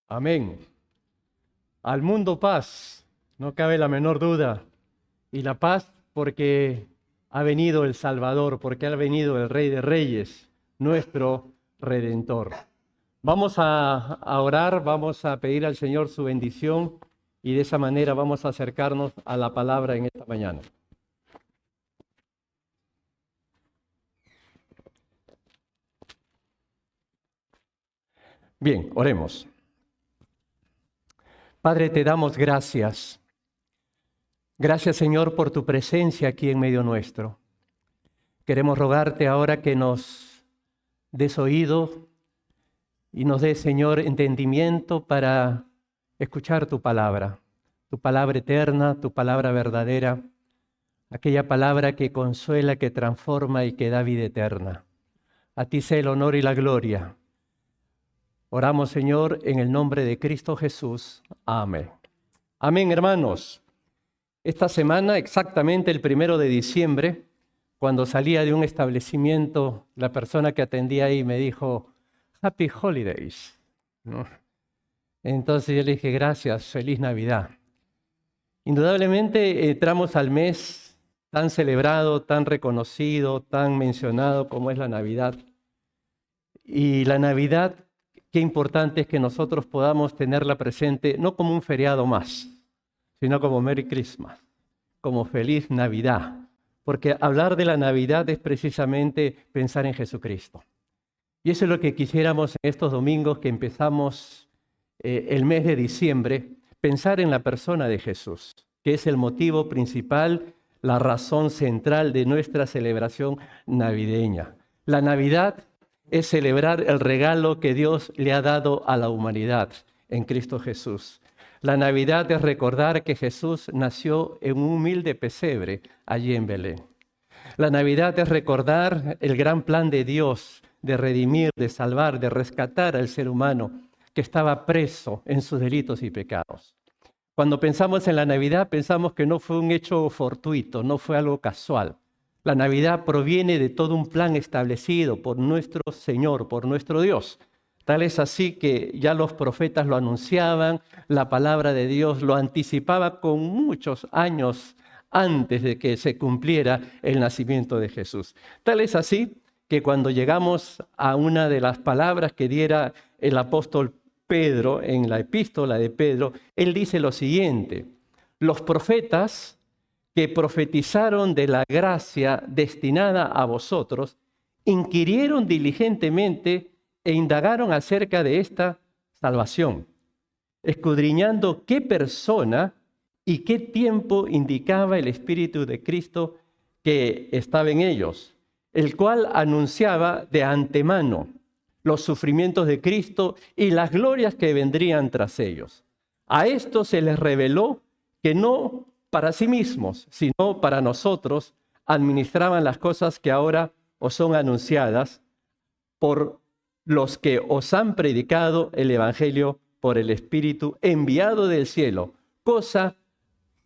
Amén. Al mundo paz, no cabe la menor duda. Y la paz porque ha venido el Salvador, porque ha venido el Rey de Reyes, nuestro Redentor. Vamos a orar, vamos a pedir al Señor su bendición y de esa manera vamos a acercarnos a la palabra en esta mañana. Bien, oremos. Padre, te damos gracias. Gracias, Señor, por tu presencia aquí en medio nuestro. Queremos rogarte ahora que nos des oído y nos des, Señor, entendimiento para escuchar tu palabra eterna, tu palabra verdadera, aquella palabra que consuela, que transforma y que da vida eterna. A ti sea el honor y la gloria. Oramos, Señor, en el nombre de Cristo Jesús. Amén. Amén, hermanos. Esta semana, exactamente el 1 de diciembre, cuando salía de un establecimiento, la persona que atendía ahí me dijo, Happy Holidays, ¿no? Entonces yo le dije, gracias, feliz Navidad. Indudablemente entramos al mes tan celebrado, tan reconocido, tan mencionado como es la Navidad. Y la Navidad, qué importante es que nosotros podamos tenerla presente, no como un feriado más, sino como Merry Christmas, como Feliz Navidad. Porque hablar de la Navidad es precisamente pensar en Jesucristo. Y eso es lo que quisiéramos en estos domingos que empezamos el mes de diciembre, pensar en la persona de Jesús, que es el motivo principal, la razón central de nuestra celebración navideña. La Navidad es celebrar el regalo que Dios le ha dado a la humanidad en Cristo Jesús. La Navidad es recordar que Jesús nació en un humilde pesebre allí en Belén. La Navidad es recordar el gran plan de Dios de redimir, de salvar, de rescatar al ser humano que estaba preso en sus delitos y pecados. Cuando pensamos en la Navidad, pensamos que no fue un hecho fortuito, no fue algo casual. La Navidad proviene de todo un plan establecido por nuestro Señor, por nuestro Dios. Tal es así que ya los profetas lo anunciaban, la palabra de Dios lo anticipaba con muchos años antes de que se cumpliera el nacimiento de Jesús. Tal es así que cuando llegamos a una de las palabras que diera el apóstol Pedro en la epístola de Pedro, él dice lo siguiente: los profetas que profetizaron de la gracia destinada a vosotros, inquirieron diligentemente e indagaron acerca de esta salvación, escudriñando qué persona y qué tiempo indicaba el Espíritu de Cristo que estaba en ellos, el cual anunciaba de antemano los sufrimientos de Cristo y las glorias que vendrían tras ellos. A esto se les reveló que no para sí mismos, sino para nosotros, administraban las cosas que ahora os son anunciadas por los que os han predicado el Evangelio por el Espíritu enviado del cielo, cosa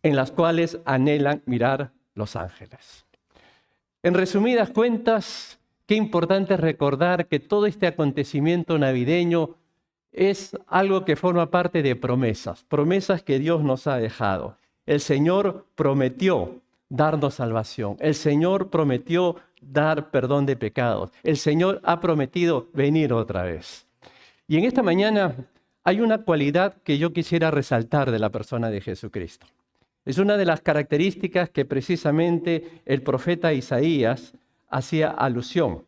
en las cuales anhelan mirar los ángeles. En resumidas cuentas, qué importante es recordar que todo este acontecimiento navideño es algo que forma parte de promesas que Dios nos ha dejado. El Señor prometió darnos salvación. El Señor prometió dar perdón de pecados. El Señor ha prometido venir otra vez. Y en esta mañana hay una cualidad que yo quisiera resaltar de la persona de Jesucristo. Es una de las características que precisamente el profeta Isaías hacía alusión.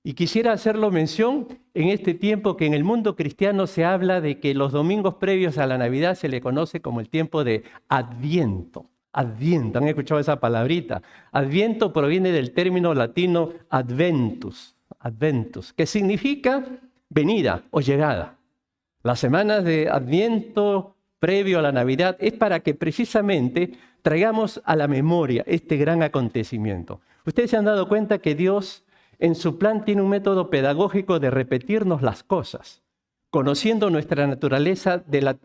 Y quisiera hacerlo mención en este tiempo que en el mundo cristiano se habla de que los domingos previos a la Navidad se le conoce como el tiempo de Adviento. Adviento, ¿han escuchado esa palabrita? Adviento proviene del término latino adventus, que significa venida o llegada. Las semanas de Adviento previo a la Navidad es para que precisamente traigamos a la memoria este gran acontecimiento. Ustedes se han dado cuenta que Dios en su plan tiene un método pedagógico de repetirnos las cosas, conociendo nuestra naturaleza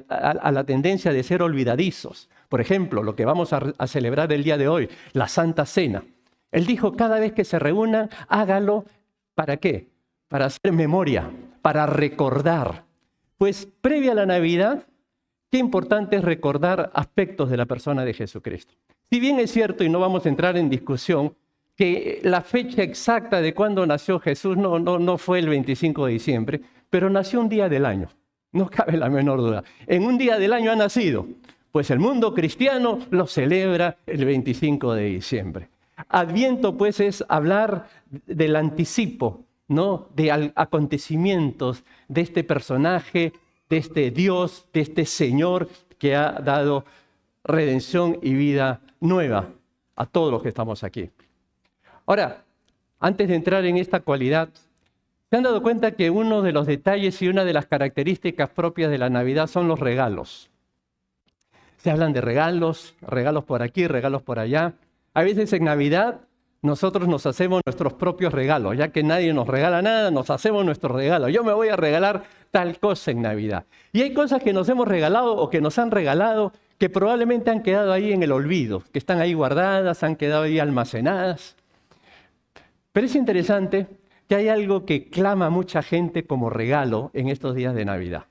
a la tendencia de ser olvidadizos. Por ejemplo, lo que vamos a celebrar el día de hoy, la Santa Cena. Él dijo, cada vez que se reúnan, hágalo, ¿para qué? Para hacer memoria, para recordar. Pues previa a la Navidad, qué importante es recordar aspectos de la persona de Jesucristo. Si bien es cierto, y no vamos a entrar en discusión, que la fecha exacta de cuándo nació Jesús no fue el 25 de diciembre, pero nació un día del año. No cabe la menor duda. En un día del año ha nacido. Pues el mundo cristiano lo celebra el 25 de diciembre. Adviento, pues, es hablar del anticipo, ¿no? De acontecimientos de este personaje, de este Dios, de este Señor que ha dado redención y vida nueva a todos los que estamos aquí. Ahora, antes de entrar en esta cualidad, ¿se han dado cuenta que uno de los detalles y una de las características propias de la Navidad son los regalos? Se hablan de regalos, regalos por aquí, regalos por allá. A veces en Navidad nosotros nos hacemos nuestros propios regalos, ya que nadie nos regala nada, nos hacemos nuestros regalos. Yo me voy a regalar tal cosa en Navidad. Y hay cosas que nos hemos regalado o que nos han regalado que probablemente han quedado ahí en el olvido, que están ahí guardadas, han quedado ahí almacenadas. Pero es interesante que hay algo que clama a mucha gente como regalo en estos días de Navidad,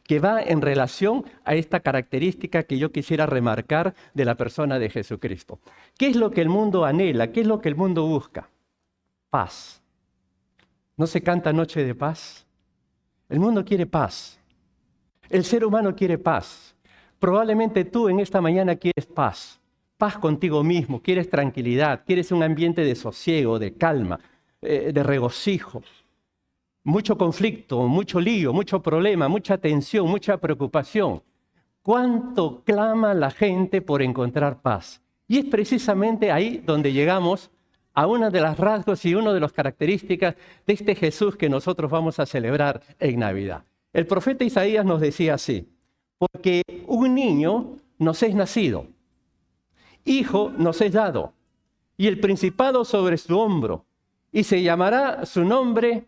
que va en relación a esta característica que yo quisiera remarcar de la persona de Jesucristo. ¿Qué es lo que el mundo anhela? ¿Qué es lo que el mundo busca? Paz. ¿No se canta Noche de Paz? El mundo quiere paz. El ser humano quiere paz. Probablemente tú en esta mañana quieres paz. Paz contigo mismo, quieres tranquilidad, quieres un ambiente de sosiego, de calma, de regocijo. Mucho conflicto, mucho lío, mucho problema, mucha tensión, mucha preocupación. ¿Cuánto clama la gente por encontrar paz? Y es precisamente ahí donde llegamos a uno de los rasgos y una de las características de este Jesús que nosotros vamos a celebrar en Navidad. El profeta Isaías nos decía así: porque un niño nos es nacido, hijo nos es dado, y el principado sobre su hombro, y se llamará su nombre.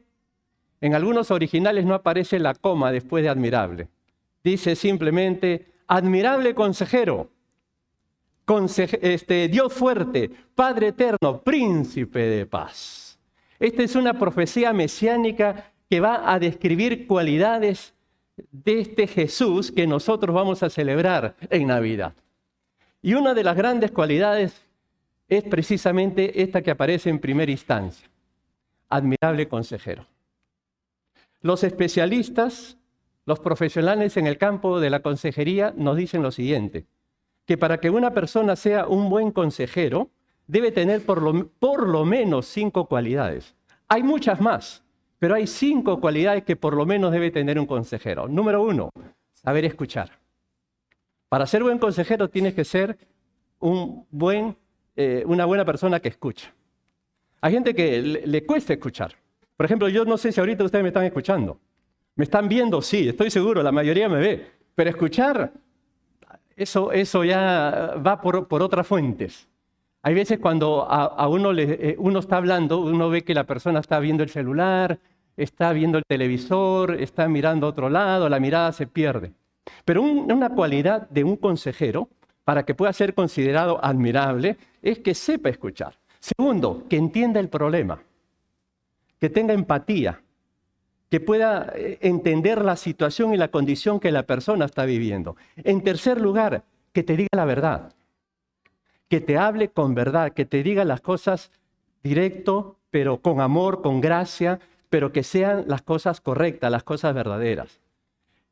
En algunos originales no aparece la coma después de admirable. Dice simplemente, admirable consejero, Dios fuerte, Padre eterno, príncipe de paz. Esta es una profecía mesiánica que va a describir cualidades de este Jesús que nosotros vamos a celebrar en Navidad. Y una de las grandes cualidades es precisamente esta que aparece en primera instancia, admirable consejero. Los especialistas, los profesionales en el campo de la consejería nos dicen lo siguiente, que para que una persona sea un buen consejero, debe tener por lo menos 5 cualidades. Hay muchas más, pero hay 5 cualidades que por lo menos debe tener un consejero. Número 1, saber escuchar. Para ser buen consejero tienes que ser una buena persona que escucha. Hay gente que le cuesta escuchar. Por ejemplo, yo no sé si ahorita ustedes me están escuchando. ¿Me están viendo? Sí, estoy seguro, la mayoría me ve. Pero escuchar, eso ya va por otras fuentes. Hay veces cuando a uno está hablando, uno ve que la persona está viendo el celular, está viendo el televisor, está mirando a otro lado, la mirada se pierde. Pero una cualidad de un consejero, para que pueda ser considerado admirable, es que sepa escuchar. Segundo, que entienda el problema, que tenga empatía, que pueda entender la situación y la condición que la persona está viviendo. En tercer lugar, que te diga la verdad, que te hable con verdad, que te diga las cosas directo, pero con amor, con gracia, pero que sean las cosas correctas, las cosas verdaderas.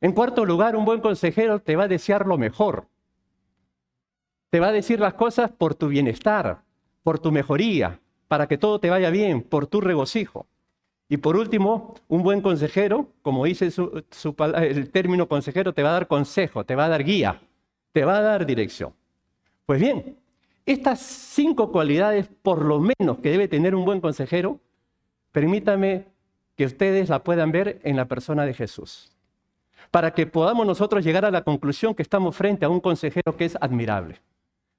En cuarto lugar, un buen consejero te va a desear lo mejor. Te va a decir las cosas por tu bienestar, por tu mejoría, para que todo te vaya bien, por tu regocijo. Y por último, un buen consejero, como dice el término consejero, te va a dar consejo, te va a dar guía, te va a dar dirección. Pues bien, estas 5 cualidades, por lo menos que debe tener un buen consejero, permítame que ustedes la puedan ver en la persona de Jesús, para que podamos nosotros llegar a la conclusión que estamos frente a un consejero que es admirable.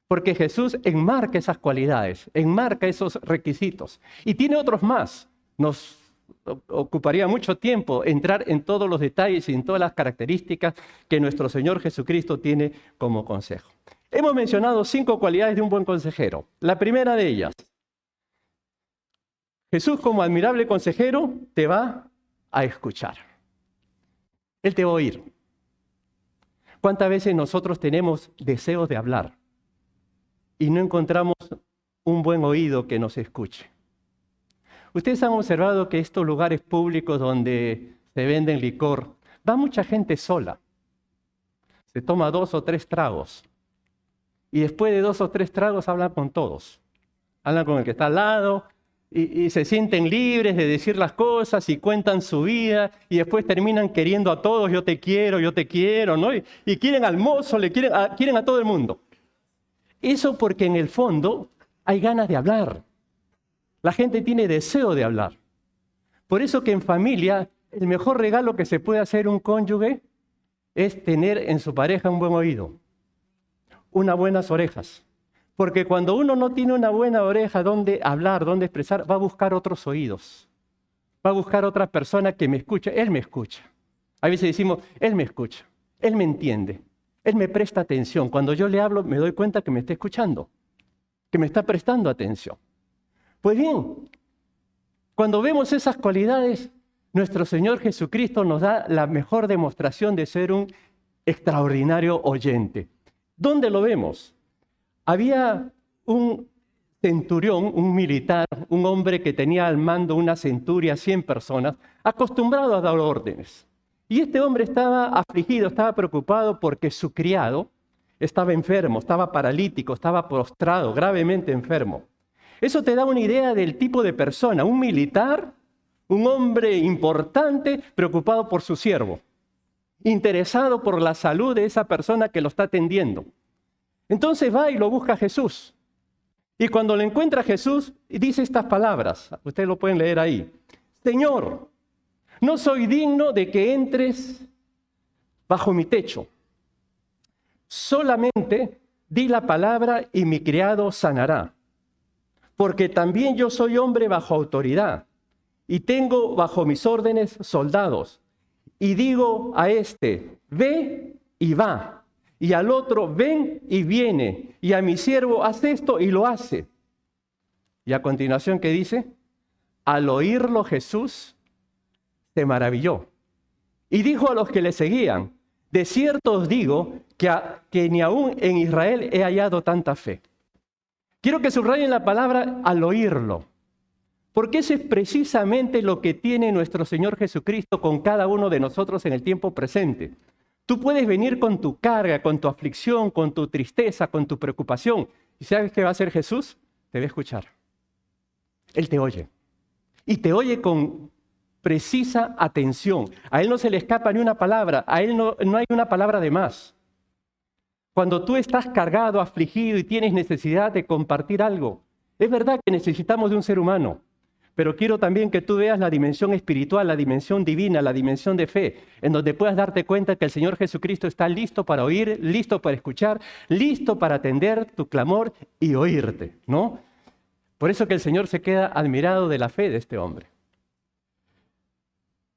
Porque Jesús enmarca esas cualidades, enmarca esos requisitos. Y tiene otros más. Nos ocuparía mucho tiempo entrar en todos los detalles y en todas las características que nuestro Señor Jesucristo tiene como consejo. Hemos mencionado 5 cualidades de un buen consejero. La primera de ellas, Jesús como admirable consejero te va a escuchar. Él te va a oír. ¿Cuántas veces nosotros tenemos deseos de hablar y no encontramos un buen oído que nos escuche? Ustedes han observado que estos lugares públicos donde se venden licor, va mucha gente sola. Se toma 2 o 3 tragos. Y después de 2 o 3 tragos hablan con todos. Hablan con el que está al lado y se sienten libres de decir las cosas y cuentan su vida y después terminan queriendo a todos, yo te quiero, ¿no? Y quieren al mozo, quieren a todo el mundo. Eso porque en el fondo hay ganas de hablar. La gente tiene deseo de hablar. Por eso que en familia el mejor regalo que se puede hacer un cónyuge es tener en su pareja un buen oído, unas buenas orejas. Porque cuando uno no tiene una buena oreja donde hablar, donde expresar, va a buscar otros oídos. Va a buscar otra persona que me escuche. Él me escucha. A veces decimos, él me escucha, él me entiende, él me presta atención. Cuando yo le hablo me doy cuenta que me está escuchando, que me está prestando atención. Pues bien, cuando vemos esas cualidades, nuestro Señor Jesucristo nos da la mejor demostración de ser un extraordinario oyente. ¿Dónde lo vemos? Había un centurión, un militar, un hombre que tenía al mando una centuria, 100 personas, acostumbrado a dar órdenes. Y este hombre estaba afligido, estaba preocupado porque su criado estaba enfermo, estaba paralítico, estaba prostrado, gravemente enfermo. Eso te da una idea del tipo de persona, un militar, un hombre importante, preocupado por su siervo, interesado por la salud de esa persona que lo está atendiendo. Entonces va y lo busca a Jesús. Y cuando lo encuentra a Jesús, dice estas palabras. Ustedes lo pueden leer ahí. Señor, no soy digno de que entres bajo mi techo. Solamente di la palabra y mi criado sanará. Porque también yo soy hombre bajo autoridad y tengo bajo mis órdenes soldados. Y digo a este, ve y va. Y al otro, ven y viene. Y a mi siervo, haz esto y lo hace. Y a continuación, ¿qué dice? Al oírlo Jesús se maravilló. Y dijo a los que le seguían, de cierto os digo que ni aún en Israel he hallado tanta fe. Quiero que subrayen la palabra al oírlo. Porque eso es precisamente lo que tiene nuestro Señor Jesucristo con cada uno de nosotros en el tiempo presente. Tú puedes venir con tu carga, con tu aflicción, con tu tristeza, con tu preocupación. ¿Y sabes qué va a hacer Jesús? Te va a escuchar. Él te oye. Y te oye con precisa atención. A Él no se le escapa ni una palabra. A Él no hay una palabra de más. Cuando tú estás cargado, afligido y tienes necesidad de compartir algo, es verdad que necesitamos de un ser humano. Pero quiero también que tú veas la dimensión espiritual, la dimensión divina, la dimensión de fe, en donde puedas darte cuenta que el Señor Jesucristo está listo para oír, listo para escuchar, listo para atender tu clamor y oírte, ¿no? Por eso que el Señor se queda admirado de la fe de este hombre.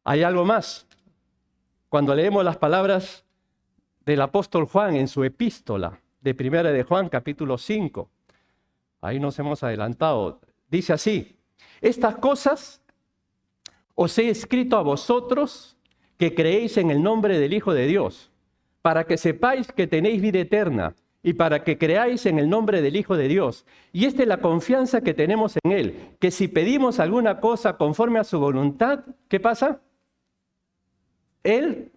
Hay algo más. Cuando leemos las palabras del apóstol Juan en su epístola de Primera de Juan, capítulo 5, ahí nos hemos adelantado, dice así: estas cosas os he escrito a vosotros que creéis en el nombre del Hijo de Dios, para que sepáis que tenéis vida eterna y para que creáis en el nombre del Hijo de Dios. Y esta es la confianza que tenemos en Él, que si pedimos alguna cosa conforme a su voluntad, ¿qué pasa? Él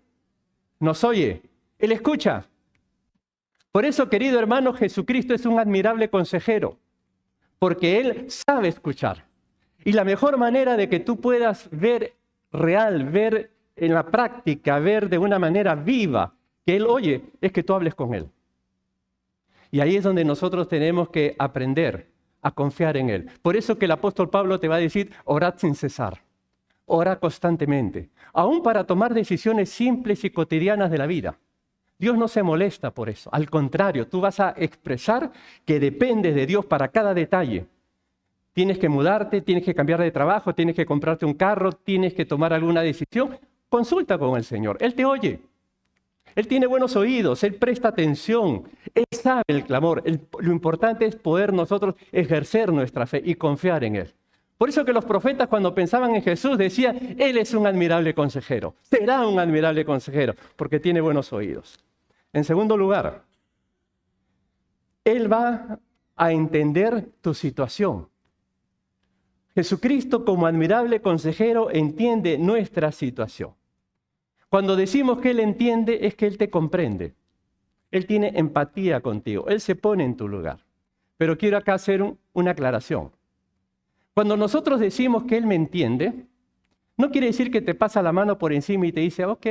nos oye, Él escucha. Por eso, querido hermano, Jesucristo es un admirable consejero, porque Él sabe escuchar. Y la mejor manera de que tú puedas ver real, ver en la práctica, ver de una manera viva que Él oye, es que tú hables con Él. Y ahí es donde nosotros tenemos que aprender a confiar en Él. Por eso que el apóstol Pablo te va a decir, orad sin cesar, orad constantemente, aún para tomar decisiones simples y cotidianas de la vida. Dios no se molesta por eso, al contrario, tú vas a expresar que dependes de Dios para cada detalle. Tienes que mudarte, tienes que cambiar de trabajo, tienes que comprarte un carro, tienes que tomar alguna decisión. Consulta con el Señor, Él te oye. Él tiene buenos oídos, Él presta atención, Él sabe el clamor. Lo importante es poder nosotros ejercer nuestra fe y confiar en Él. Por eso que los profetas cuando pensaban en Jesús decían, Él es un admirable consejero, será un admirable consejero, porque tiene buenos oídos. En segundo lugar, Él va a entender tu situación. Jesucristo como admirable consejero entiende nuestra situación. Cuando decimos que Él entiende es que Él te comprende. Él tiene empatía contigo, Él se pone en tu lugar. Pero quiero acá hacer una aclaración. Cuando nosotros decimos que Él me entiende, no quiere decir que te pasa la mano por encima y te dice, ok,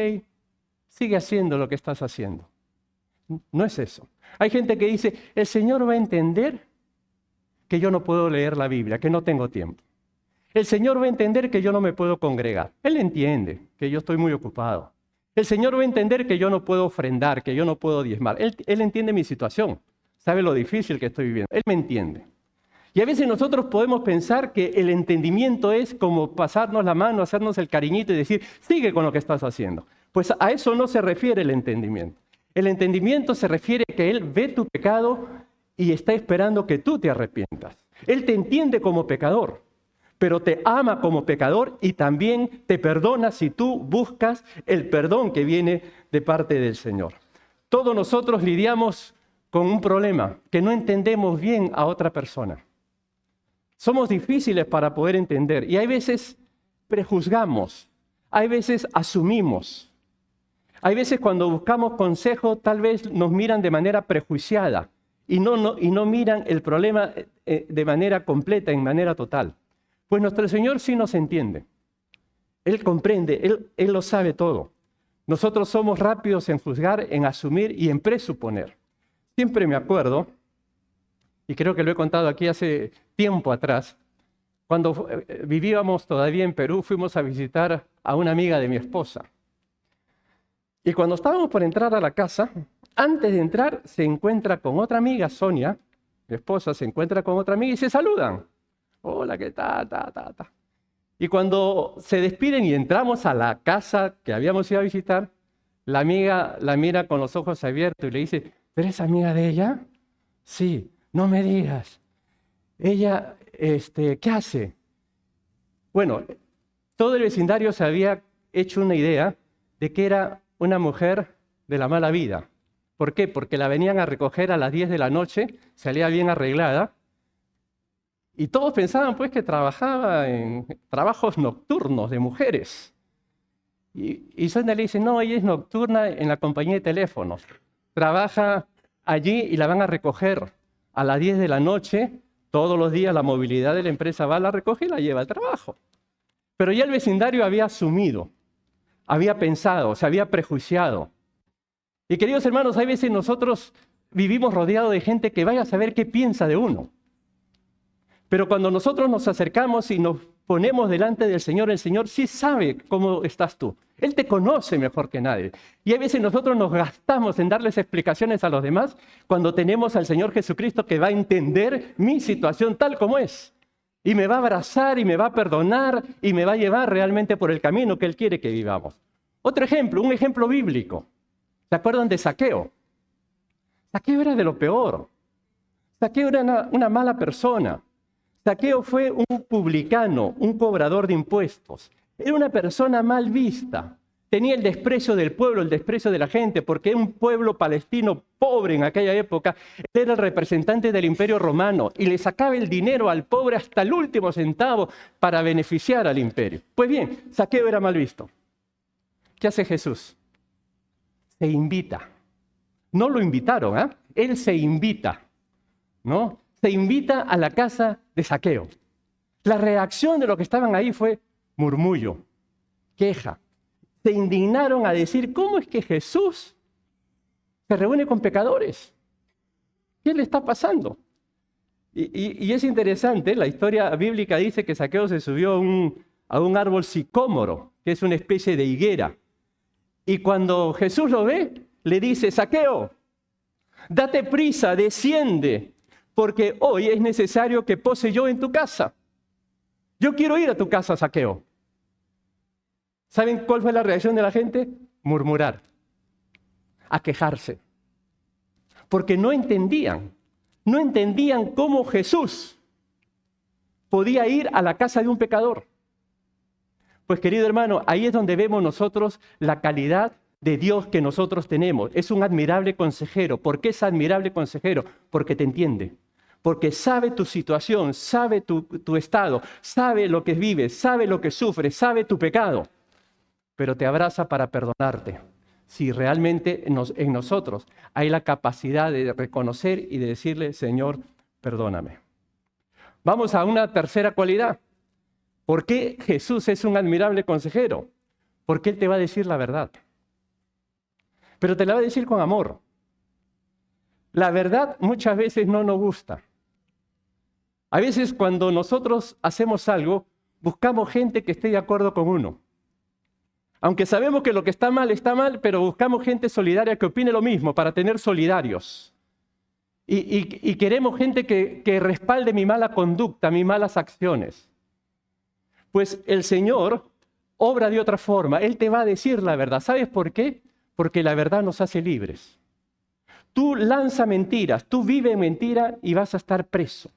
sigue haciendo lo que estás haciendo. No es eso. Hay gente que dice, el Señor va a entender que yo no puedo leer la Biblia, que no tengo tiempo. El Señor va a entender que yo no me puedo congregar. Él entiende que yo estoy muy ocupado. El Señor va a entender que yo no puedo ofrendar, que yo no puedo diezmar. Él entiende mi situación. Sabe lo difícil que estoy viviendo. Él me entiende. Y a veces nosotros podemos pensar que el entendimiento es como pasarnos la mano, hacernos el cariñito y decir, sigue con lo que estás haciendo. Pues a eso no se refiere el entendimiento. El entendimiento se refiere a que Él ve tu pecado y está esperando que tú te arrepientas. Él te entiende como pecador, pero te ama como pecador y también te perdona si tú buscas el perdón que viene de parte del Señor. Todos nosotros lidiamos con un problema, que no entendemos bien a otra persona. Somos difíciles para poder entender y hay veces prejuzgamos, hay veces asumimos. Hay veces cuando buscamos consejo tal vez nos miran de manera prejuiciada y no miran el problema de manera completa, en manera total. Pues nuestro Señor sí nos entiende. Él comprende, Él lo sabe todo. Nosotros somos rápidos en juzgar, en asumir y en presuponer. Siempre me acuerdo, y creo que lo he contado aquí hace tiempo atrás, cuando vivíamos todavía en Perú, fuimos a visitar a una amiga de mi esposa. Y cuando estábamos por entrar a la casa, antes de entrar se encuentra con otra amiga, Sonia, mi esposa, se encuentra con otra amiga y se saludan. Hola, ¿qué tal? Y cuando se despiden y entramos a la casa que habíamos ido a visitar, la amiga la mira con los ojos abiertos y le dice, ¿tú eres amiga de ella? Sí, no me digas. Ella, ¿qué hace? Bueno, todo el vecindario se había hecho una idea de que era una mujer de la mala vida. ¿Por qué? Porque la venían a recoger a las 10 de la noche, salía bien arreglada, y todos pensaban pues que trabajaba en trabajos nocturnos de mujeres. Y Sonia le dice, no, ella es nocturna en la compañía de teléfonos. Trabaja allí y la van a recoger a las 10 de la noche. Todos los días la movilidad de la empresa va, la recoge y la lleva al trabajo. Pero ya el vecindario había asumido, había pensado, se había prejuiciado. Y queridos hermanos, hay veces nosotros vivimos rodeados de gente que vaya a saber qué piensa de uno. Pero cuando nosotros nos acercamos y nos ponemos delante del Señor, el Señor sí sabe cómo estás tú. Él te conoce mejor que nadie. Y a veces nosotros nos gastamos en darles explicaciones a los demás cuando tenemos al Señor Jesucristo que va a entender mi situación tal como es. Y me va a abrazar y me va a perdonar y me va a llevar realmente por el camino que Él quiere que vivamos. Otro ejemplo, un ejemplo bíblico. ¿Se acuerdan de Zaqueo? Zaqueo era de lo peor. Zaqueo era una mala persona. Zaqueo fue un publicano, un cobrador de impuestos. Era una persona mal vista. Tenía el desprecio del pueblo, el desprecio de la gente, porque era un pueblo palestino pobre en aquella época. Él era el representante del Imperio Romano y le sacaba el dinero al pobre hasta el último centavo para beneficiar al imperio. Pues bien, Zaqueo era mal visto. ¿Qué hace Jesús? Se invita. No lo invitaron, ¿eh? Él se invita, ¿no? Se invita a la casa de Zaqueo. La reacción de los que estaban ahí fue murmullo, queja. Se indignaron a decir, ¿cómo es que Jesús se reúne con pecadores? ¿Qué le está pasando? Y es interesante, la historia bíblica dice que Zaqueo se subió a un árbol sicómoro, que es una especie de higuera. Y cuando Jesús lo ve, le dice, Zaqueo, date prisa, desciende, porque hoy es necesario que pose yo en tu casa. Yo quiero ir a tu casa, Zaqueo. ¿Saben cuál fue la reacción de la gente? Murmurar, a quejarse. Porque no entendían cómo Jesús podía ir a la casa de un pecador. Pues querido hermano, ahí es donde vemos nosotros la calidad de Dios que nosotros tenemos. Es un admirable consejero. ¿Por qué es admirable consejero? Porque te entiende. Porque sabe tu situación, sabe tu estado, sabe lo que vives, sabe lo que sufres, sabe tu pecado. Pero te abraza para perdonarte. Si realmente en nosotros hay la capacidad de reconocer y de decirle, Señor, perdóname. Vamos a una tercera cualidad. ¿Por qué Jesús es un admirable consejero? Porque Él te va a decir la verdad. Pero te la va a decir con amor. La verdad muchas veces no nos gusta. A veces cuando nosotros hacemos algo, buscamos gente que esté de acuerdo con uno. Aunque sabemos que lo que está mal, pero buscamos gente solidaria que opine lo mismo para tener solidarios. Y queremos gente que respalde mi mala conducta, mis malas acciones. Pues el Señor obra de otra forma. Él te va a decir la verdad. ¿Sabes por qué? Porque la verdad nos hace libres. Tú lanza mentiras, tú vive mentira y vas a estar preso.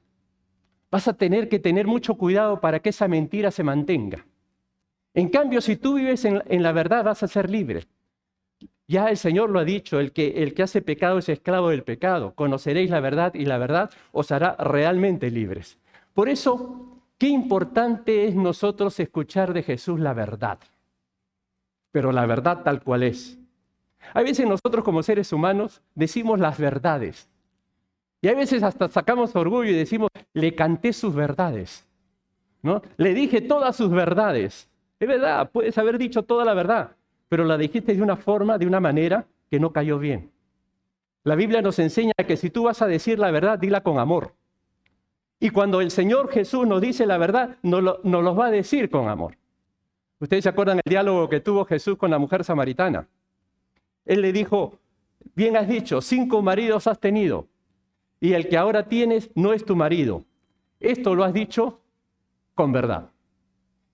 Vas a tener que tener mucho cuidado para que esa mentira se mantenga. En cambio, si tú vives en la verdad, vas a ser libre. Ya el Señor lo ha dicho, el que hace pecado es esclavo del pecado. Conoceréis la verdad y la verdad os hará realmente libres. Por eso, qué importante es nosotros escuchar de Jesús la verdad. Pero la verdad tal cual es. Hay veces nosotros como seres humanos decimos las verdades. Y hay veces hasta sacamos orgullo y decimos, le canté sus verdades, ¿no? Le dije todas sus verdades. Es verdad, puedes haber dicho toda la verdad, pero la dijiste de una forma, de una manera que no cayó bien. La Biblia nos enseña que si tú vas a decir la verdad, dila con amor. Y cuando el Señor Jesús nos dice la verdad, nos lo va a decir con amor. Ustedes se acuerdan el diálogo que tuvo Jesús con la mujer samaritana. Él le dijo, bien has dicho, 5 maridos has tenido, y el que ahora tienes no es tu marido. Esto lo has dicho con verdad.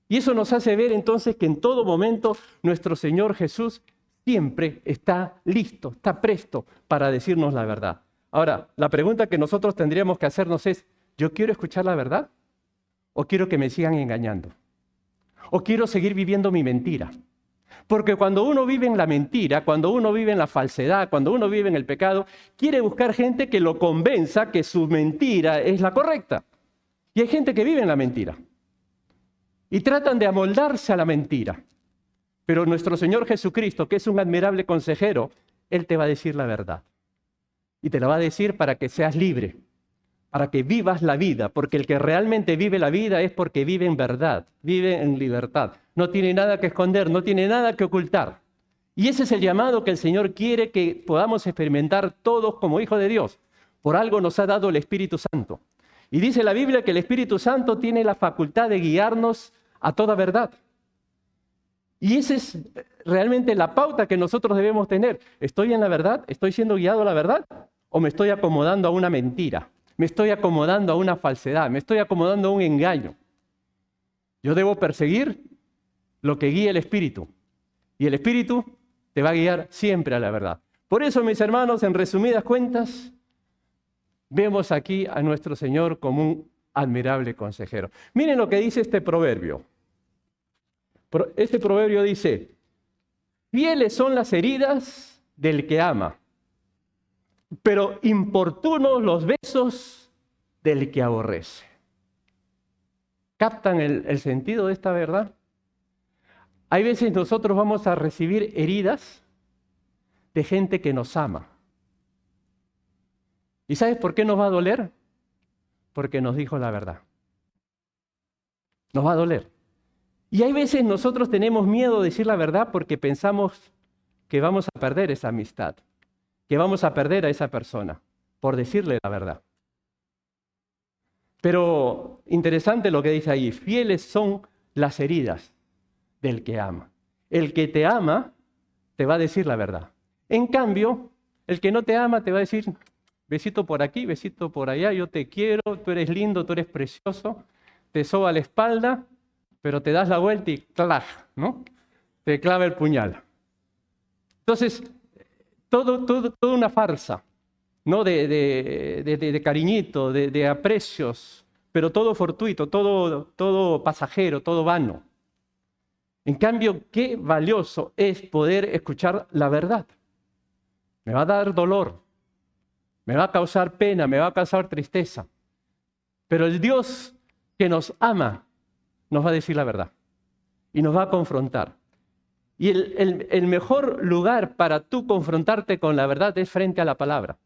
Y eso nos hace ver entonces que en todo momento nuestro Señor Jesús siempre está listo, está presto para decirnos la verdad. Ahora, la pregunta que nosotros tendríamos que hacernos es, ¿yo quiero escuchar la verdad? ¿O quiero que me sigan engañando? ¿O quiero seguir viviendo mi mentira? Porque cuando uno vive en la mentira, cuando uno vive en la falsedad, cuando uno vive en el pecado, quiere buscar gente que lo convenza que su mentira es la correcta. Y hay gente que vive en la mentira. Y tratan de amoldarse a la mentira. Pero nuestro Señor Jesucristo, que es un admirable consejero, Él te va a decir la verdad. Y te la va a decir para que seas libre, para que vivas la vida, porque el que realmente vive la vida es porque vive en verdad, vive en libertad. No tiene nada que esconder, no tiene nada que ocultar. Y ese es el llamado que el Señor quiere que podamos experimentar todos como hijos de Dios. Por algo nos ha dado el Espíritu Santo. Y dice la Biblia que el Espíritu Santo tiene la facultad de guiarnos a toda verdad. Y esa es realmente la pauta que nosotros debemos tener. ¿Estoy en la verdad? ¿Estoy siendo guiado a la verdad? ¿O me estoy acomodando a una mentira? ¿Me estoy acomodando a una falsedad? ¿Me estoy acomodando a un engaño? Yo debo perseguir lo que guía el Espíritu. Y el Espíritu te va a guiar siempre a la verdad. Por eso, mis hermanos, en resumidas cuentas, vemos aquí a nuestro Señor como un admirable consejero. Miren lo que dice este proverbio. Este proverbio dice, fieles son las heridas del que ama, pero importunos los besos del que aborrece. ¿Captan el sentido de esta verdad? Hay veces nosotros vamos a recibir heridas de gente que nos ama. ¿Y sabes por qué nos va a doler? Porque nos dijo la verdad. Nos va a doler. Y hay veces nosotros tenemos miedo de decir la verdad porque pensamos que vamos a perder esa amistad, que vamos a perder a esa persona por decirle la verdad. Pero interesante lo que dice ahí, fieles son las heridas del que ama. El que te ama te va a decir la verdad. En cambio, el que no te ama te va a decir, besito por aquí, besito por allá, yo te quiero, tú eres lindo, tú eres precioso, te soba la espalda, pero te das la vuelta y ¡claj!, ¿no? Te clava el puñal. Entonces, toda una farsa, ¿no? De cariñito, de aprecios, pero todo fortuito, todo pasajero, todo vano. En cambio, qué valioso es poder escuchar la verdad. Me va a dar dolor, me va a causar pena, me va a causar tristeza. Pero el Dios que nos ama nos va a decir la verdad y nos va a confrontar. Y el mejor lugar para tú confrontarte con la verdad es frente a la palabra.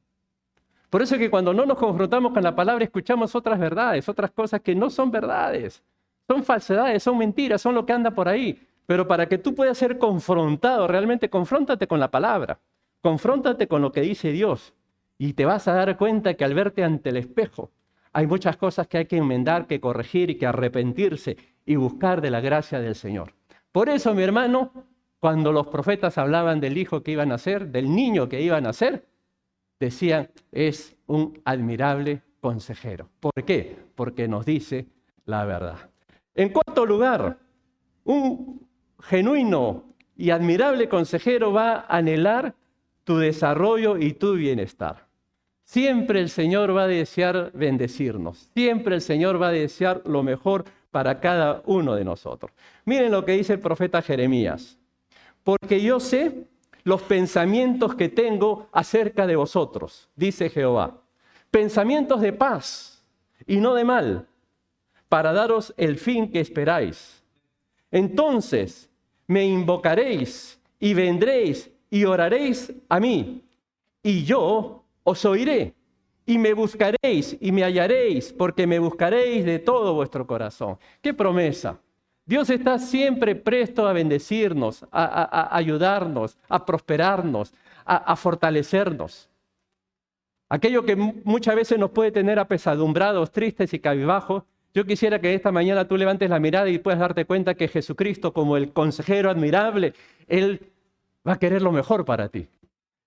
Por eso es que cuando no nos confrontamos con la palabra, escuchamos otras verdades, otras cosas que no son verdades. Son falsedades, son mentiras, son lo que anda por ahí. Pero para que tú puedas ser confrontado, realmente confróntate con la palabra. Confróntate con lo que dice Dios. Y te vas a dar cuenta que al verte ante el espejo, hay muchas cosas que hay que enmendar, que corregir y que arrepentirse y buscar de la gracia del Señor. Por eso, mi hermano, cuando los profetas hablaban del hijo que iban a nacer, del niño que iban a nacer, decían, es un admirable consejero. ¿Por qué? Porque nos dice la verdad. En cuarto lugar, un genuino y admirable consejero va a anhelar tu desarrollo y tu bienestar. Siempre el Señor va a desear bendecirnos. Siempre el Señor va a desear lo mejor para cada uno de nosotros. Miren lo que dice el profeta Jeremías. Porque yo sé los pensamientos que tengo acerca de vosotros, dice Jehová. Pensamientos de paz y no de mal, para daros el fin que esperáis. Entonces me invocaréis y vendréis y oraréis a mí, y yo os oiré, y me buscaréis y me hallaréis, porque me buscaréis de todo vuestro corazón. ¡Qué promesa! Dios está siempre presto a bendecirnos, a ayudarnos, a prosperarnos, a fortalecernos. Aquello que muchas veces nos puede tener apesadumbrados, tristes y cabizbajos, yo quisiera que esta mañana tú levantes la mirada y puedas darte cuenta que Jesucristo, como el consejero admirable, Él va a querer lo mejor para ti.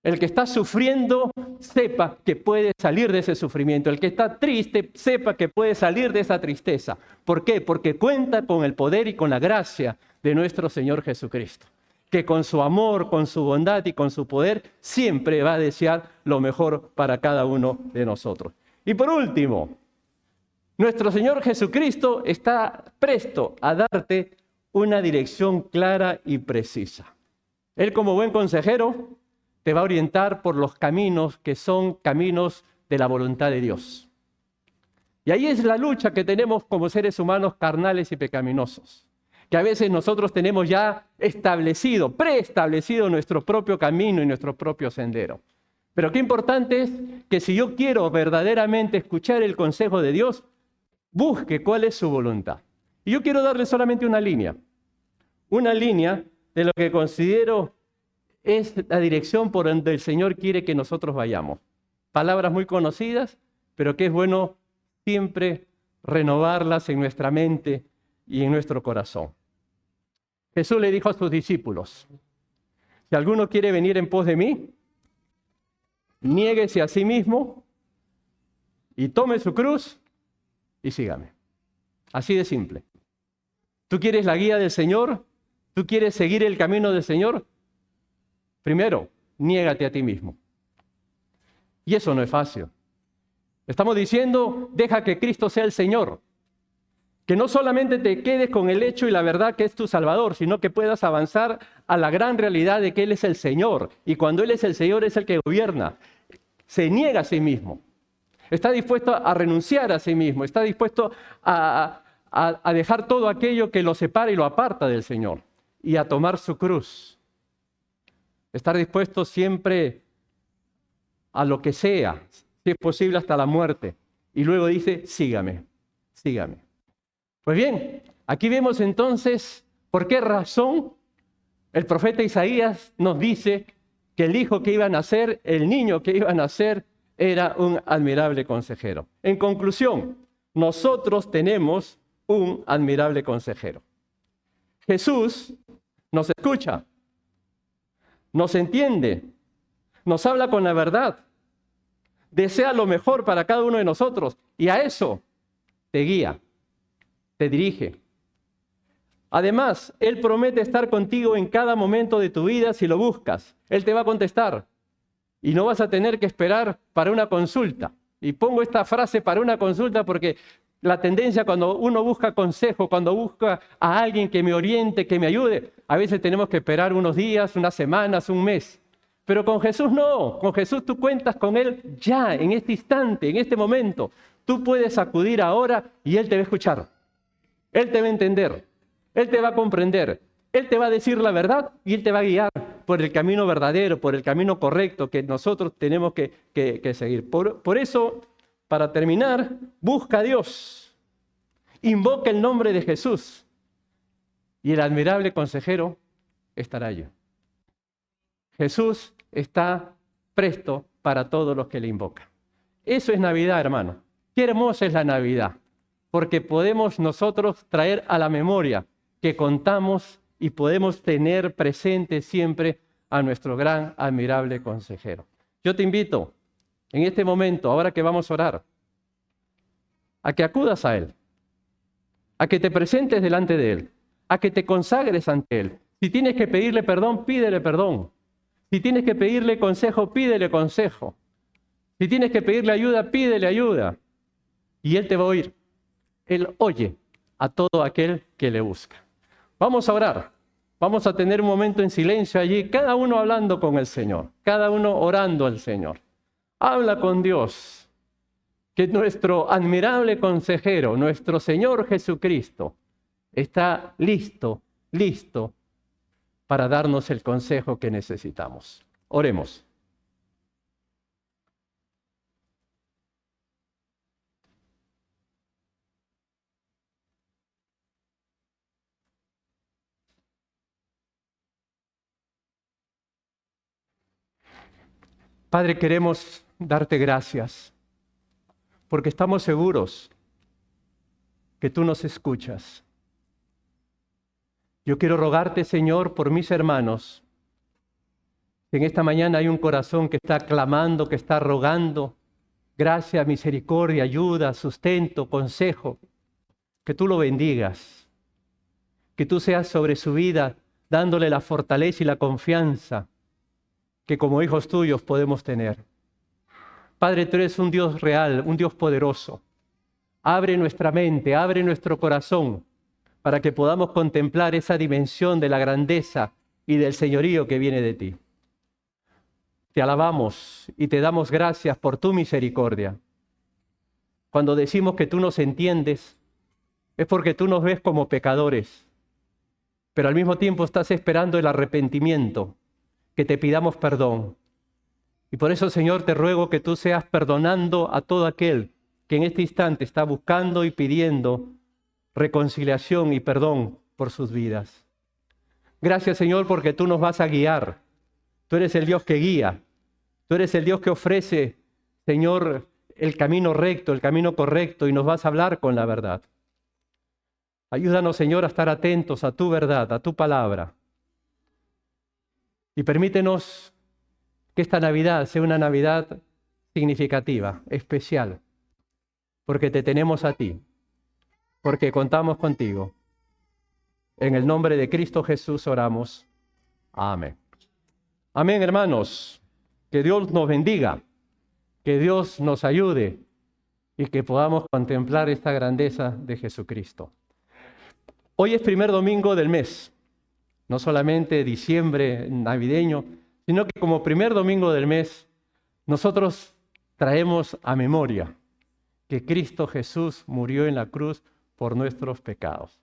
El que está sufriendo, sepa que puede salir de ese sufrimiento. El que está triste, sepa que puede salir de esa tristeza. ¿Por qué? Porque cuenta con el poder y con la gracia de nuestro Señor Jesucristo, que con su amor, con su bondad y con su poder, siempre va a desear lo mejor para cada uno de nosotros. Y por último, nuestro Señor Jesucristo está presto a darte una dirección clara y precisa. Él, como buen consejero, te va a orientar por los caminos que son caminos de la voluntad de Dios. Y ahí es la lucha que tenemos como seres humanos carnales y pecaminosos, que a veces nosotros tenemos ya preestablecido nuestro propio camino y nuestro propio sendero. Pero qué importante es que si yo quiero verdaderamente escuchar el consejo de Dios, busque cuál es su voluntad. Y yo quiero darle solamente una línea de lo que considero es la dirección por donde el Señor quiere que nosotros vayamos. Palabras muy conocidas, pero que es bueno siempre renovarlas en nuestra mente y en nuestro corazón. Jesús le dijo a sus discípulos, si alguno quiere venir en pos de mí, niéguese a sí mismo y tome su cruz y sígame. Así de simple. ¿Tú quieres la guía del Señor? ¿Tú quieres seguir el camino del Señor? Primero, niégate a ti mismo. Y eso no es fácil. Estamos diciendo, deja que Cristo sea el Señor. Que no solamente te quedes con el hecho y la verdad que es tu Salvador, sino que puedas avanzar a la gran realidad de que Él es el Señor. Y cuando Él es el Señor, es el que gobierna. Se niega a sí mismo. Está dispuesto a renunciar a sí mismo. Está dispuesto a dejar todo aquello que lo separa y lo aparta del Señor. Y a tomar su cruz. Estar dispuesto siempre a lo que sea, si es posible hasta la muerte. Y luego dice, sígame, sígame. Pues bien, aquí vemos entonces por qué razón el profeta Isaías nos dice que el hijo que iba a nacer, el niño que iba a nacer, era un admirable consejero. En conclusión, nosotros tenemos un admirable consejero. Jesús nos escucha. Nos entiende, nos habla con la verdad, desea lo mejor para cada uno de nosotros y a eso te guía, te dirige. Además, Él promete estar contigo en cada momento de tu vida si lo buscas. Él te va a contestar y no vas a tener que esperar para una consulta. Y pongo esta frase para una consulta porque la tendencia cuando uno busca consejo, cuando busca a alguien que me oriente, que me ayude, a veces tenemos que esperar unos días, unas semanas, un mes. Pero con Jesús no, con Jesús tú cuentas con Él ya, en este instante, en este momento. Tú puedes acudir ahora y Él te va a escuchar. Él te va a entender, Él te va a comprender, Él te va a decir la verdad y Él te va a guiar por el camino verdadero, por el camino correcto que nosotros tenemos que seguir. Por eso, para terminar, busca a Dios, invoca el nombre de Jesús y el admirable consejero estará allí. Jesús está presto para todos los que le invocan. Eso es Navidad, hermano. Qué hermosa es la Navidad, porque podemos nosotros traer a la memoria que contamos y podemos tener presente siempre a nuestro gran, admirable consejero. Yo te invito en este momento, ahora que vamos a orar, a que acudas a Él, a que te presentes delante de Él, a que te consagres ante Él. Si tienes que pedirle perdón, pídele perdón. Si tienes que pedirle consejo, pídele consejo. Si tienes que pedirle ayuda, pídele ayuda. Y Él te va a oír. Él oye a todo aquel que le busca. Vamos a orar. Vamos a tener un momento en silencio allí, cada uno hablando con el Señor, cada uno orando al Señor. Habla con Dios, que nuestro admirable consejero, nuestro Señor Jesucristo, está listo para darnos el consejo que necesitamos. Oremos. Padre, queremos darte gracias porque estamos seguros que tú nos escuchas. Yo quiero rogarte, Señor, por mis hermanos. En esta mañana hay un corazón que está clamando, que está rogando gracia, misericordia, ayuda, sustento, consejo. Que tú lo bendigas, que tú seas sobre su vida, dándole la fortaleza y la confianza que como hijos tuyos podemos tener. Padre, tú eres un Dios real, un Dios poderoso. Abre nuestra mente, abre nuestro corazón para que podamos contemplar esa dimensión de la grandeza y del señorío que viene de ti. Te alabamos y te damos gracias por tu misericordia. Cuando decimos que tú nos entiendes, es porque tú nos ves como pecadores, pero al mismo tiempo estás esperando el arrepentimiento, que te pidamos perdón. Y por eso, Señor, te ruego que tú seas perdonando a todo aquel que en este instante está buscando y pidiendo reconciliación y perdón por sus vidas. Gracias, Señor, porque tú nos vas a guiar. Tú eres el Dios que guía. Tú eres el Dios que ofrece, Señor, el camino recto, el camino correcto, y nos vas a hablar con la verdad. Ayúdanos, Señor, a estar atentos a tu verdad, a tu palabra. Y permítenos que esta Navidad sea una Navidad significativa, especial, porque te tenemos a ti, porque contamos contigo. En el nombre de Cristo Jesús oramos. Amén. Amén, hermanos. Que Dios nos bendiga, que Dios nos ayude y que podamos contemplar esta grandeza de Jesucristo. Hoy es primer domingo del mes, no solamente diciembre navideño, sino que como primer domingo del mes, nosotros traemos a memoria que Cristo Jesús murió en la cruz por nuestros pecados.